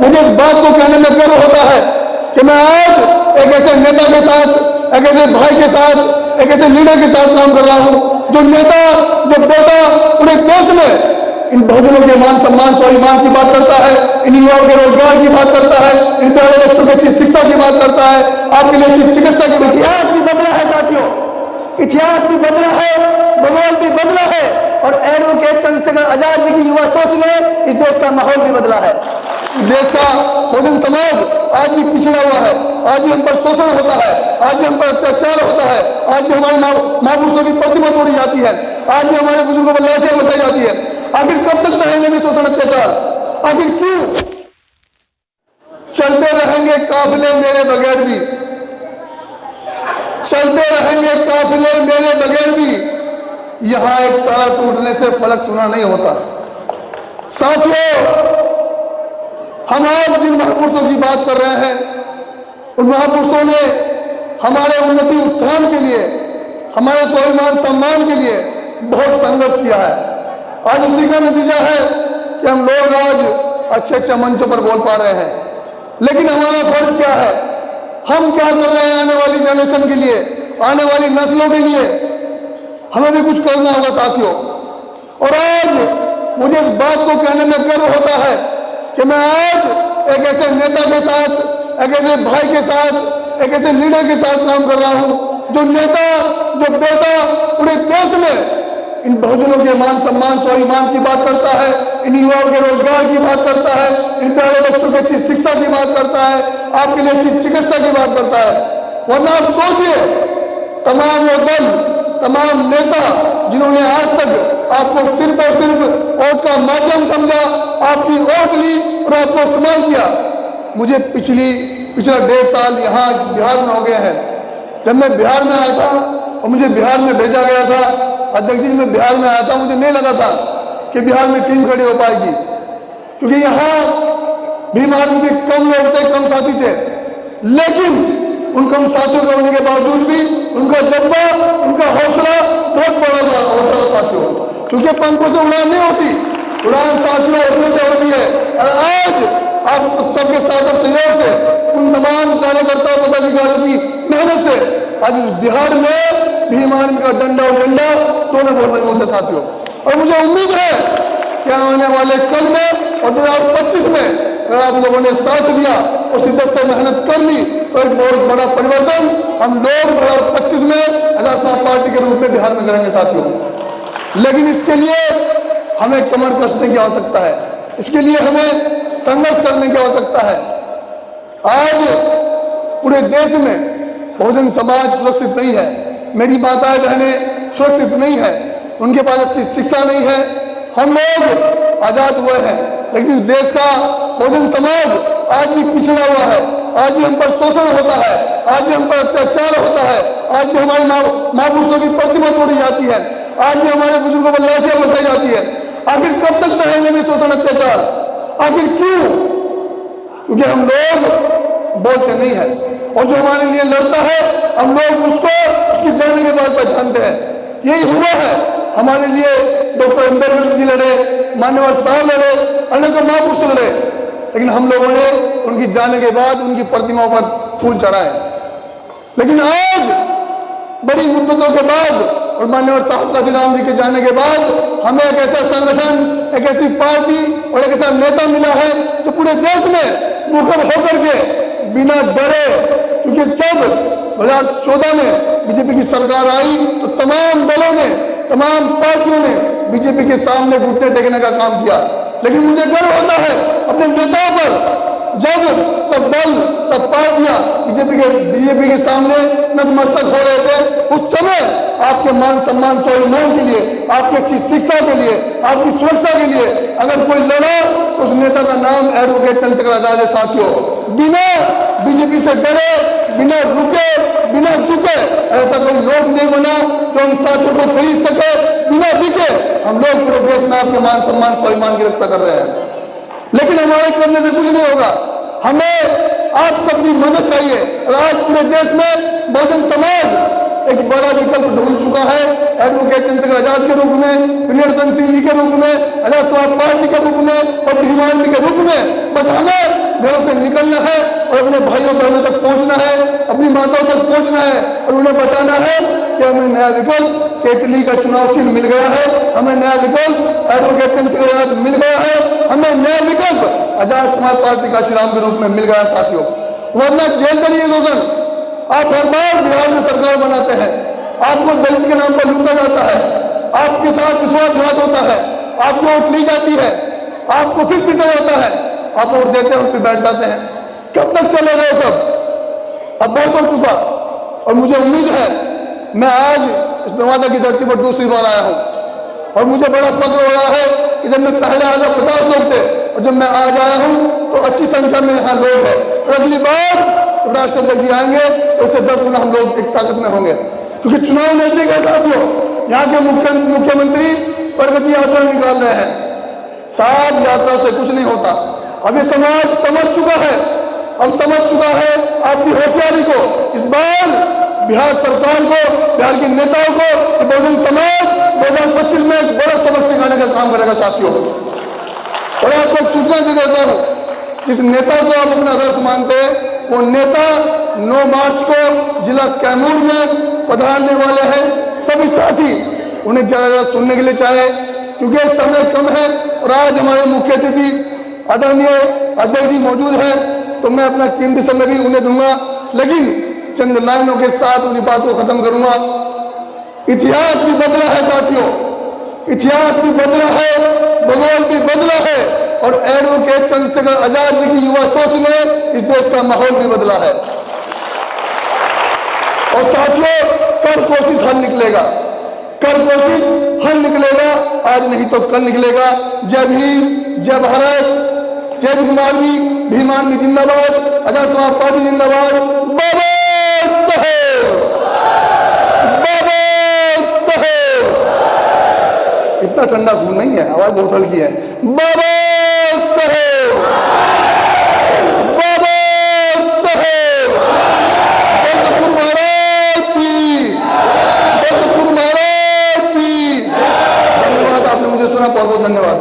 मुझे इस बात को कहने में गर्व होता है कि मैं आज एक ऐसे नेता के साथ, एक ऐसे भाई के साथ, एक ऐसे लीडर के साथ काम कर रहा हूं जो नेता, जो बेटा पूरे देश में इन बहुजनों के मान सम्मान स्वाभिमान की बात करता है, इन युवाओं के रोजगार की बात करता है, इन प्यारे बच्चों की अच्छी शिक्षा की बात करता है, आपके लिए अच्छी चिकित्सा की। इतिहास भी बदला है साथियों, इतिहास भी बदला है, भगवान भी बदला है और एडवोकेट चंद्रशेखर आजाद जी की युवा सोच ने इस देश का माहौल भी बदला है। देश का बहुजन समाज आज भी पिछड़ा हुआ है, आज भी हम पर शोषण होता है, आज भी हम पर अत्याचार होता है, आज भी हमारे महापुरुषों की प्रतिमा तोड़ी जाती है, आज भी हमारे बुजुर्गों पर लाठियां बरसाई जाती है। आखिर कब तक सहेंगे भी शोषण अत्याचार? आखिर क्यों? चलते रहेंगे काफिले मेरे बगैर भी, चलते रहेंगे काफिले मेरे बगैर भी, यहां एक तारा टूटने से फलक सुना नहीं होता। साथियों, हम आज जिन महापुरुषों की बात कर रहे हैं, उन महापुरुषों ने हमारे उन्नति उत्थान के लिए, हमारे स्वाभिमान सम्मान के लिए बहुत संघर्ष किया है। आज उसी का नतीजा है कि हम लोग आज अच्छे अच्छे मंचों पर बोल पा रहे हैं। लेकिन हमारा फर्ज क्या है? हम क्या कर रहे हैं आने वाली जनरेशन के लिए, आने वाली नस्लों के लिए? हमें भी कुछ करना होगा साथियों। और आज मुझे इस बात को कहने में गर्व होता है कि मैं आज एक ऐसे नेता के साथ, एक ऐसे भाई के साथ, एक ऐसे लीडर के साथ काम कर रहा हूं जो नेता, जो बेटा पूरे देश में इन बहुजनों के मान सम्मान स्वाभिमान की बात करता है, इन युवाओं के रोजगार की बात करता है, इन प्यारे बच्चों की अच्छी शिक्षा की बात करता है, आपके लिए अच्छी चिकित्सा की बात करता है। वरना आप सोचिए, तमाम वो दल, तमाम नेता जिन्होंने आज तक आपको सिर्फ और सिर्फ वोट का माध्यम समझा, आपकी वोट ली और आपको इस्तेमाल किया। मुझे पिछला 1.5 साल यहाँ बिहार में हो गए हैं। जब मैं बिहार में आया था और मुझे बिहार में भेजा गया था, अध्यक्ष जी मैं बिहार में आया था, मुझे नहीं लगा था कि बिहार में टीम खड़ी हो पाएगी, क्योंकि यहाँ भीम आर्मी के कम लोग थे, कम साथी थे। लेकिन उन कम साथियों के होने के बावजूद भी उनका जज्बा, उनका हौसला बहुत बड़ा होता है साथियों, क्योंकि पंखों से उड़ान नहीं होती, उड़ान साथियों हौसले से होती है। और आज आप सबके साथ और सहयोग से, उन तमाम कार्यकर्ता पदाधिकारियों की मेहनत से आज इस बिहार में भीम आर्मी का डंडा और झंडा दोनों बहुत मजबूत है साथियों। और मुझे उम्मीद है कि आने वाले कल में और 2025 में अगर आप लोगों ने साथ दिया और शिद्दत से मेहनत कर ली तो एक बहुत बड़ा परिवर्तन हम लोग 2025 में राष्ट्रीय पार्टी के रूप में बिहार में करेंगे साथियों। लेकिन इसके लिए हमें कमर कसने की आवश्यकता है, इसके लिए हमें संघर्ष करने की आवश्यकता है। आज पूरे देश में बहुजन समाज सुरक्षित नहीं है, मेरी माताएं बहनें सुरक्षित नहीं है, उनके पास अच्छी शिक्षा नहीं है। हम लोग आजाद हुए हैं, लेकिन देश का बहुजन समाज आज भी पिछड़ा हुआ है, आज भी हम पर शोषण होता है, आज भी हम पर अत्याचार होता है, आज भी हमारे महापुरुषों की प्रतिमा तोड़ी जाती है, आज भी हमारे बुजुर्गों पर लाठियां बरसाई जाती है। आखिर कब तक सहेंगे भी शोषण अत्याचार? आखिर क्यों? क्योंकि हम लोग बोलते नहीं है, और जो हमारे लिए लड़ता है हम लोग उसको उसकी जड़ने के बाद पहचानते हैं। यही हुआ है, हमारे लिए डॉक्टर अम्बेडकर जी लड़े, मान्यवर साहब लड़े, अनेकों महापुरुष लड़े, लेकिन हम लोगों ने उनकी जाने के बाद उनकी प्रतिमाओं पर फूल चढ़ाए। लेकिन आज बड़ी मुद्दतों के बाद और मान्यवर साहब काशीराम जी के जाने के बाद हमें एक ऐसा संगठन, एक ऐसी पार्टी और एक ऐसा नेता मिला है जो पूरे देश में मुखर होकर के बिना डरे, क्योंकि जब 2014 में बीजेपी की सरकार आई तो तमाम दलों ने, तमाम पार्टियों ने बीजेपी के सामने घुटने टेकने का काम किया। लेकिन मुझे गर्व होता है अपने नेताओं पर, जब सब दल, सब पार्टियां बीजेपी के सामने नतमस्तक हो रहे थे, उस समय आपके मान सम्मान स्वाभिमान के लिए, आपकी अच्छी शिक्षा के लिए, आपकी सुरक्षा के लिए अगर कोई लड़ा तो उस नेता का नाम एडवोकेट चंद्रशेखर आजाद है साथियों। बिना बीजेपी से डरे, बिना रुके, बिना झुके, ऐसा कोई लोग नहीं बना जो उन साथियों को खरीद सके, बिना बिके। हम लोग पूरे देश में आपके मान सम्मान स्वाभिमान की रक्षा कर रहे हैं, लेकिन हमारे करने से कुछ नहीं होगा। हमें आप सबकी मदद चाहिए। और आज पूरे देश में बहुजन समाज एक बड़ा विकल्प ढूंढ चुका है, एडवोकेट चंद्रशेखर आजाद के रूप में, विनय सिंह जी के रूप में, राष्ट्रीय पार्टी के रूप में और भीम आर्मी के रूप में। बस हमें अपने भाइयों बहनों तक पहुंचना है, अपनी माताओं तक पहुंचना है और उन्हें बताना है कि हमें नया विकल्प केतली का चुनाव चिन्ह मिल गया है, हमें नया विकल्प एडवोकेट चंद्रशेखर मिल गया है, हमें नया विकल्प आजाद समाज पार्टी काशीराम के रूप में मिल गया साथियों। वरना जेल करिए शोषण, आप हर बार बिहार में सरकार बनाते हैं, आपको दलित के नाम पर लूटा जाता है, आपके साथ विश्वासघात होता है, आपकी वोट ली जाती है, आपको फिर पीटा जाता है, आप वोट देते हैं और फिर बैठ जाते हैं। कब तक चलेगा ये सब? अब बहुत हो चुका और मुझे उम्मीद है मैं आज इस नवादा की धरती पर दूसरी बार आया हूं और मुझे बड़ा फख्र हो रहा है कि जब मैं पहले आया 50 लोग थे और जब मैं आज आया हूं तो अच्छी संख्या में यहाँ लोग हैं और अगली बार जब राष्ट्रपति जी आएंगे तो उससे 10 गुना हम लोग एक ताकत में होंगे, क्योंकि चुनाव नजदीक है साथियों। यहाँ के मुख्यमंत्री प्रगति यात्रा निकाल रहे हैं, साफ यात्रा से कुछ नहीं होता। अब ये समाज समझ चुका है, अब समझ चुका है आपकी होशियारी को। इस बार बिहार सरकार को, बिहार के नेताओं को बहुजन समाज 2025 में एक बड़ा सबक सिखाने का काम करेगा साथियों। और आपको एक सूचना दे देता हूँ, जिस नेता को आप अपना आदर्श मानते हैं वो नेता 9 मार्च को जिला कैमूर में पधारने वाले हैं। सभी साथी उन्हें ज्यादा सुनने के लिए चाहे, क्योंकि समय कम है और आज हमारे मुख्य अतिथि आदरणीय अध्यक्ष जी मौजूद हैं, तो मैं अपना कीमती समय भी उन्हें दूंगा, लेकिन चंद लाइनों के साथ अपनी बात को खत्म करूंगा। इतिहास भी बदला है साथियों, इतिहास भी बदला है, भूगोल भी बदला है और एडवोकेट चंद्रशेखर आजाद जी की युवा सोच ने इस देश का माहौल भी बदला है। और साथियों, कर कोशिश हल निकलेगा, कर कोशिश हल निकलेगा, आज नहीं तो कल निकलेगा। जय भीम, जय भारत, जय भीम आर्मी, भीम आर्मी जिंदाबाद, आजाद समाज पार्टी जिंदाबाद, बाबा साहेब, बाबा साहेब। इतना ठंडा खून नहीं है, आवाज बहुत हल्की है। बाबा साहेब, बाबा साहेब, बलदेवपुर महाराज की, बलदेवपुर महाराज की। धन्यवाद, आपने मुझे सुना, बहुत बहुत धन्यवाद।